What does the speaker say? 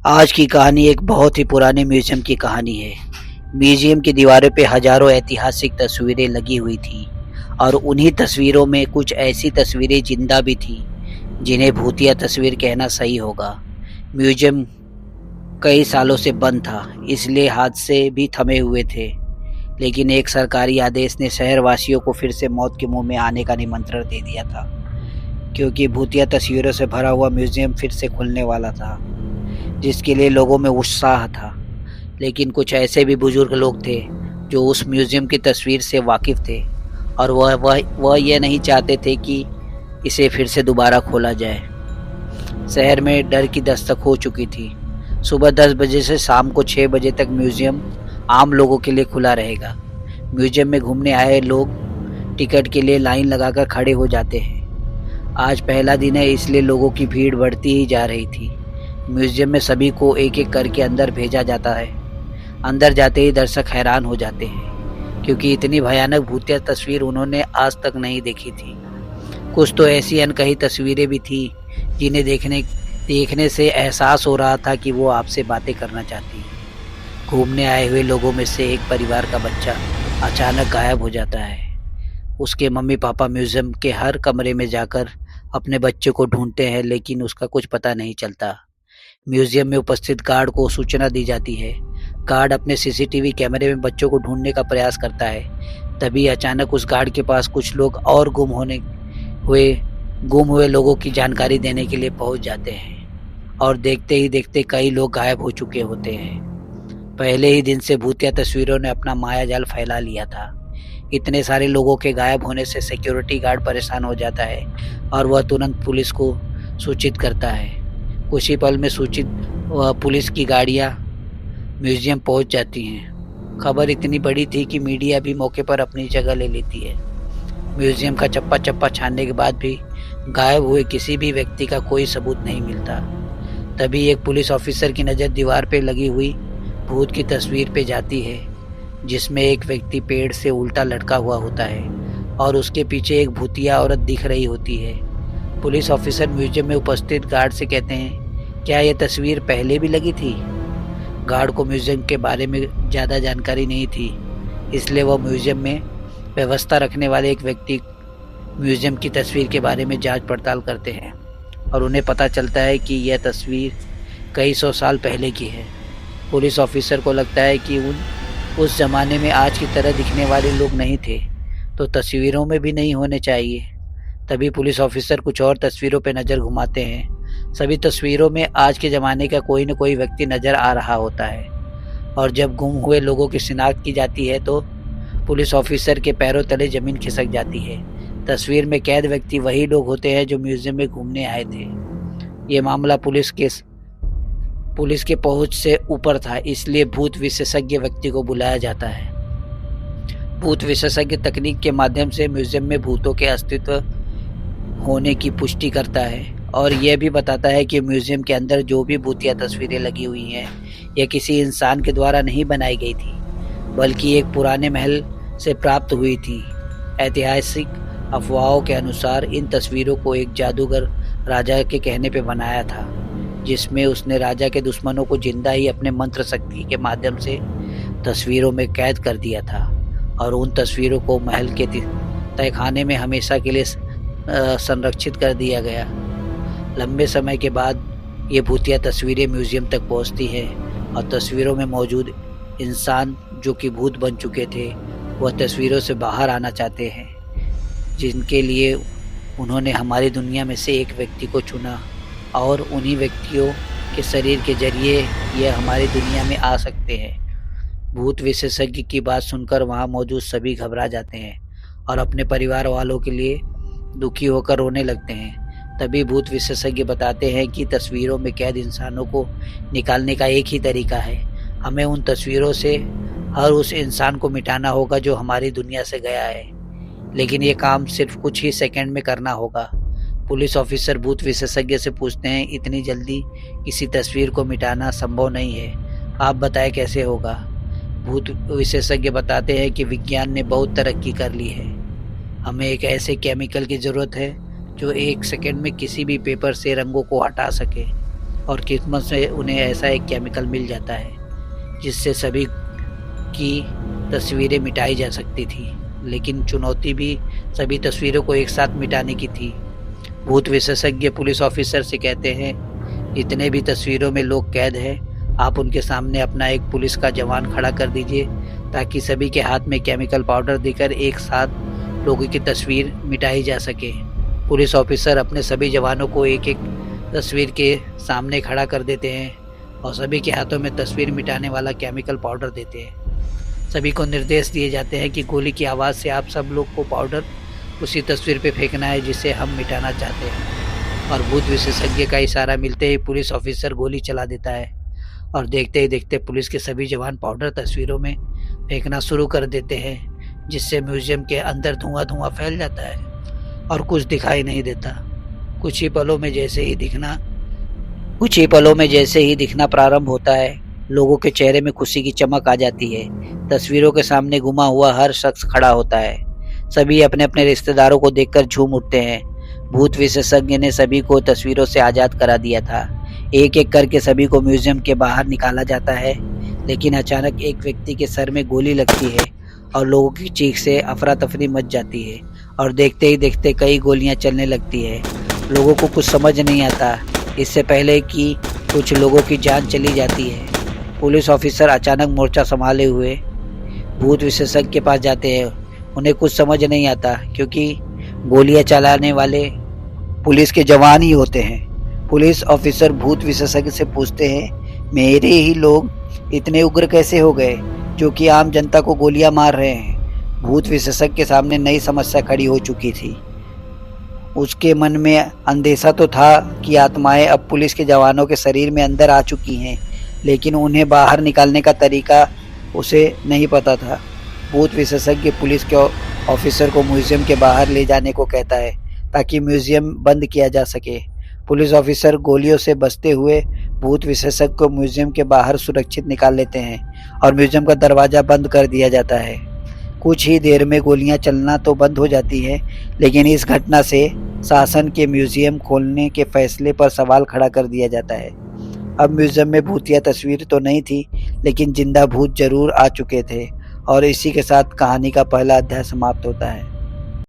आज की कहानी एक बहुत ही पुराने म्यूजियम की कहानी है। म्यूजियम की दीवारों पे हजारों ऐतिहासिक तस्वीरें लगी हुई थी और उन्हीं तस्वीरों में कुछ ऐसी तस्वीरें जिंदा भी थी जिन्हें भूतिया तस्वीर कहना सही होगा। म्यूजियम कई सालों से बंद था, इसलिए हादसे भी थमे हुए थे। लेकिन एक सरकारी आदेश ने शहरवासियों को फिर से मौत के मुंह में आने का निमंत्रण दे दिया था, क्योंकि भूतिया तस्वीरों से भरा हुआ म्यूजियम फिर से खुलने वाला था, जिसके लिए लोगों में उत्साह था। लेकिन कुछ ऐसे भी बुजुर्ग लोग थे जो उस म्यूजियम की तस्वीर से वाकिफ थे और वह यह नहीं चाहते थे कि इसे फिर से दोबारा खोला जाए। शहर में डर की दस्तक हो चुकी थी। सुबह 10 बजे से शाम को 6 बजे तक म्यूजियम आम लोगों के लिए खुला रहेगा। म्यूजियम में घूमने आए लोग टिकट के लिए लाइन लगाकर खड़े हो जाते हैं। आज पहला दिन है, इसलिए लोगों की भीड़ बढ़ती ही जा रही थी। म्यूजियम में सभी को एक एक करके अंदर भेजा जाता है। अंदर जाते ही दर्शक हैरान हो जाते हैं, क्योंकि इतनी भयानक भूतिया तस्वीर उन्होंने आज तक नहीं देखी थी। कुछ तो ऐसी अनकही तस्वीरें भी थी जिन्हें देखने से एहसास हो रहा था कि वो आपसे बातें करना चाहती है। घूमने आए हुए लोगों में से एक परिवार का बच्चा अचानक गायब हो जाता है। उसके मम्मी पापा म्यूजियम के हर कमरे में जाकर अपने बच्चे को ढूंढते हैं, लेकिन उसका कुछ पता नहीं चलता। म्यूजियम में उपस्थित गार्ड को सूचना दी जाती है। गार्ड अपने सीसीटीवी कैमरे में बच्चों को ढूंढने का प्रयास करता है। तभी अचानक उस गार्ड के पास कुछ लोग और गुम हुए लोगों की जानकारी देने के लिए पहुंच जाते हैं, और देखते ही देखते कई लोग गायब हो चुके होते हैं। पहले ही दिन से भूतिया तस्वीरों ने अपना मायाजाल फैला लिया था। इतने सारे लोगों के गायब होने से सिक्योरिटी गार्ड परेशान हो जाता है और वह तुरंत पुलिस को सूचित करता है। कुछ ही पल में सूचित पुलिस की गाड़ियां म्यूजियम पहुंच जाती हैं। खबर इतनी बड़ी थी कि मीडिया भी मौके पर अपनी जगह ले लेती है। म्यूजियम का चप्पा चप्पा छानने के बाद भी गायब हुए किसी भी व्यक्ति का कोई सबूत नहीं मिलता। तभी एक पुलिस ऑफिसर की नज़र दीवार पे लगी हुई भूत की तस्वीर पे जाती है, जिसमें एक व्यक्ति पेड़ से उल्टा लटका हुआ होता है और उसके पीछे एक भूतिया औरत दिख रही होती है। पुलिस ऑफिसर म्यूजियम में उपस्थित गार्ड से कहते हैं, क्या यह तस्वीर पहले भी लगी थी? गार्ड को म्यूजियम के बारे में ज़्यादा जानकारी नहीं थी, इसलिए वह म्यूजियम में व्यवस्था रखने वाले एक व्यक्ति म्यूजियम की तस्वीर के बारे में जांच पड़ताल करते हैं और उन्हें पता चलता है कि यह तस्वीर कई सौ साल पहले की है। पुलिस ऑफिसर को लगता है कि उस ज़माने में आज की तरह दिखने वाले लोग नहीं थे, तो तस्वीरों में भी नहीं होने चाहिए। तभी पुलिस ऑफिसर कुछ और तस्वीरों पर नज़र घुमाते हैं। सभी तस्वीरों में आज के ज़माने का कोई न कोई व्यक्ति नज़र आ रहा होता है, और जब गुम हुए लोगों की शिनाख्त की जाती है तो पुलिस ऑफिसर के पैरों तले ज़मीन खिसक जाती है। तस्वीर में कैद व्यक्ति वही लोग होते हैं जो म्यूजियम में घूमने आए थे। ये मामला पुलिस के पहुंच से ऊपर था, इसलिए भूत विशेषज्ञ व्यक्ति को बुलाया जाता है। भूत विशेषज्ञ तकनीक के माध्यम से म्यूजियम में भूतों के अस्तित्व होने की पुष्टि करता है और यह भी बताता है कि म्यूजियम के अंदर जो भी भूतिया तस्वीरें लगी हुई हैं, यह किसी इंसान के द्वारा नहीं बनाई गई थी, बल्कि एक पुराने महल से प्राप्त हुई थी। ऐतिहासिक अफवाहों के अनुसार इन तस्वीरों को एक जादूगर राजा के कहने पे बनाया था, जिसमें उसने राजा के दुश्मनों को जिंदा ही अपने मंत्र शक्ति के माध्यम से तस्वीरों में कैद कर दिया था और उन तस्वीरों को महल के तहखाने में हमेशा के लिए संरक्षित कर दिया गया। लंबे समय के बाद ये भूतिया तस्वीरें म्यूजियम तक पहुंचती है और तस्वीरों में मौजूद इंसान जो कि भूत बन चुके थे, वह तस्वीरों से बाहर आना चाहते हैं, जिनके लिए उन्होंने हमारी दुनिया में से एक व्यक्ति को चुना और उन्हीं व्यक्तियों के शरीर के जरिए यह हमारी दुनिया में आ सकते हैं। भूत विशेषज्ञ की बात सुनकर वहां मौजूद सभी घबरा जाते हैं और अपने परिवार वालों के लिए दुखी होकर रोने लगते हैं। तभी भूत विशेषज्ञ बताते हैं कि तस्वीरों में कैद इंसानों को निकालने का एक ही तरीका है। हमें उन तस्वीरों से हर उस इंसान को मिटाना होगा जो हमारी दुनिया से गया है, लेकिन ये काम सिर्फ कुछ ही सेकंड में करना होगा। पुलिस ऑफिसर भूत विशेषज्ञ से पूछते हैं, इतनी जल्दी किसी तस्वीर को मिटाना संभव नहीं है, आप बताएं कैसे होगा? भूत विशेषज्ञ बताते हैं कि विज्ञान ने बहुत तरक्की कर ली है। हमें एक ऐसे केमिकल की ज़रूरत है जो 1 सेकंड में किसी भी पेपर से रंगों को हटा सके और किस्मत से उन्हें ऐसा एक केमिकल मिल जाता है जिससे सभी की तस्वीरें मिटाई जा सकती थी। लेकिन चुनौती भी सभी तस्वीरों को एक साथ मिटाने की थी। भूत विशेषज्ञ पुलिस ऑफिसर से कहते हैं, जितने भी तस्वीरों में लोग कैद हैं, आप उनके सामने अपना एक पुलिस का जवान खड़ा कर दीजिए ताकि सभी के हाथ में केमिकल पाउडर देकर एक साथ लोगों की तस्वीर मिटाई जा सके। पुलिस ऑफिसर अपने सभी जवानों को एक एक तस्वीर के सामने खड़ा कर देते हैं और सभी के हाथों में तस्वीर मिटाने वाला केमिकल पाउडर देते हैं। सभी को निर्देश दिए जाते हैं कि गोली की आवाज़ से आप सब लोग को पाउडर उसी तस्वीर पे फेंकना है जिसे हम मिटाना चाहते हैं। और भूत विशेषज्ञ का इशारा मिलते ही पुलिस ऑफिसर गोली चला देता है और देखते ही देखते पुलिस के सभी जवान पाउडर तस्वीरों में फेंकना शुरू कर देते हैं, जिससे म्यूजियम के अंदर धुआं धुआं फैल जाता है और कुछ दिखाई नहीं देता। कुछ ही पलों में जैसे ही दिखना प्रारंभ होता है, लोगों के चेहरे में खुशी की चमक आ जाती है। तस्वीरों के सामने घुमा हुआ हर शख्स खड़ा होता है। सभी अपने अपने रिश्तेदारों को देखकर झूम उठते हैं। भूत विशेषज्ञ ने सभी को तस्वीरों से आज़ाद करा दिया था। एक एक करके सभी को म्यूजियम के बाहर निकाला जाता है, लेकिन अचानक एक व्यक्ति के सर में गोली लगती है और लोगों की चीख से अफरा तफरी मच जाती है और देखते ही देखते कई गोलियां चलने लगती है। लोगों को कुछ समझ नहीं आता, इससे पहले कि कुछ लोगों की जान चली जाती है। पुलिस ऑफिसर अचानक मोर्चा संभाले हुए भूत विशेषज्ञ के पास जाते हैं। उन्हें कुछ समझ नहीं आता क्योंकि गोलियां चलाने वाले पुलिस के जवान ही होते हैं। पुलिस ऑफिसर भूत विशेषज्ञ से पूछते हैं, मेरे ही लोग इतने उग्र कैसे हो गए जो कि आम जनता को गोलियां मार रहे हैं। भूत विशेषज्ञ के सामने नई समस्या खड़ी हो चुकी थी। उसके मन में अंदेशा तो था कि आत्माएं अब पुलिस के जवानों के शरीर में अंदर आ चुकी हैं, लेकिन उन्हें बाहर निकालने का तरीका उसे नहीं पता था। भूत विशेषज्ञ पुलिस के ऑफिसर को म्यूजियम के बाहर ले जाने को कहता है ताकि म्यूजियम बंद किया जा सके। पुलिस ऑफिसर गोलियों से बचते हुए भूत विशेषज्ञ को म्यूजियम के बाहर सुरक्षित निकाल लेते हैं और म्यूजियम का दरवाज़ा बंद कर दिया जाता है। कुछ ही देर में गोलियां चलना तो बंद हो जाती है, लेकिन इस घटना से शासन के म्यूजियम खोलने के फैसले पर सवाल खड़ा कर दिया जाता है। अब म्यूजियम में भूतिया तस्वीर तो नहीं थी, लेकिन जिंदा भूत जरूर आ चुके थे और इसी के साथ कहानी का पहला अध्याय समाप्त होता है।